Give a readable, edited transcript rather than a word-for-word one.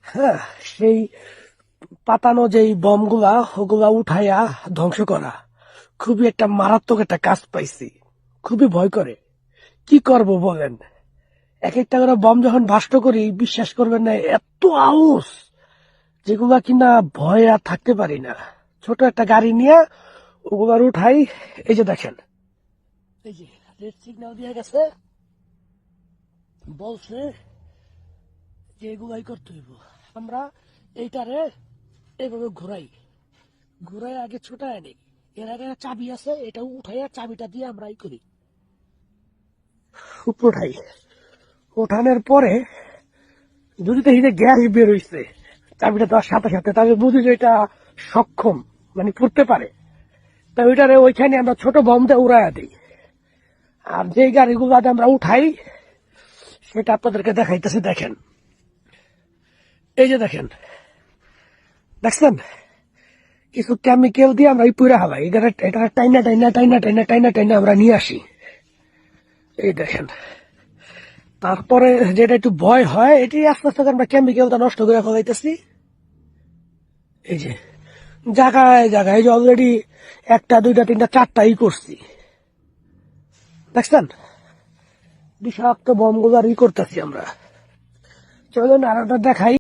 হ্যাঁ, সেই পাতানো যেই বমগুলা ওগুলা উঠাইয়া ধ্বংস করা খুবই একটা মারাত্মক একটা কাজ পাইছি। খুবই ভয় করে। কি করব বলেন? এক একটা করে বম যখন ভাষ্ট করি, বিশ্বাস করবেন না, এত আউস যেগুলা কিনা ভয়ে আর থাকতে পারি না। ছোট একটা গাড়ি নিয়ে ওগুলার উঠাই। এই যে দেখেন, এই যে রেড সিগন্যাল দিয়ে গেছে, বলছে যে এগুলাই করতে হইব। আমরা এইটারে এইভাবে ঘুরাই ঘুরাই আগে ছোটায় নেই। এর আগে চাবি আছে, এটা উঠাইয়া চাবিটা দিয়ে আমরা এই করি, উপরে উঠাই। ওঠানোর পরে যদি দেখি যে গ্যাস বের হইছে চাবিটা দেওয়ার সাথে সাথে, তাহলে বুঝি যে এটা সক্ষম, মানে ফুটতে পারে। তা ওইটারে ওইখানে আমরা ছোট বম দিয়ে উড়াইয়া দিই। আর যেই গাড়িগুলাতে আমরা উঠাই সেটা আপনাদেরকে দেখাইতেছি। দেখেন, এই যে দেখেন, দেখছেন, কিছু কেমিক্যাল দিয়ে আমরা এই পুরা হালাই এটা টাইনা টাইনা টাইনা টাইনা টাইনা টাইনা আমরা নিয়ে আসি। এই দেখেন, তারপরে যেটা একটু ভয় হয়, এটি আস্তে আস্তে আমরা কেমিক্যালটা নষ্ট করে ফেলাইতেছি। এই যে জায়গায় জায়গায়, যে অলরেডি একটা দুইটা তিনটা চারটাই করছি, দেখছেন, বিষাক্ত বমগুলো আর করতেছি আমরা। চলুন আর দেখাই।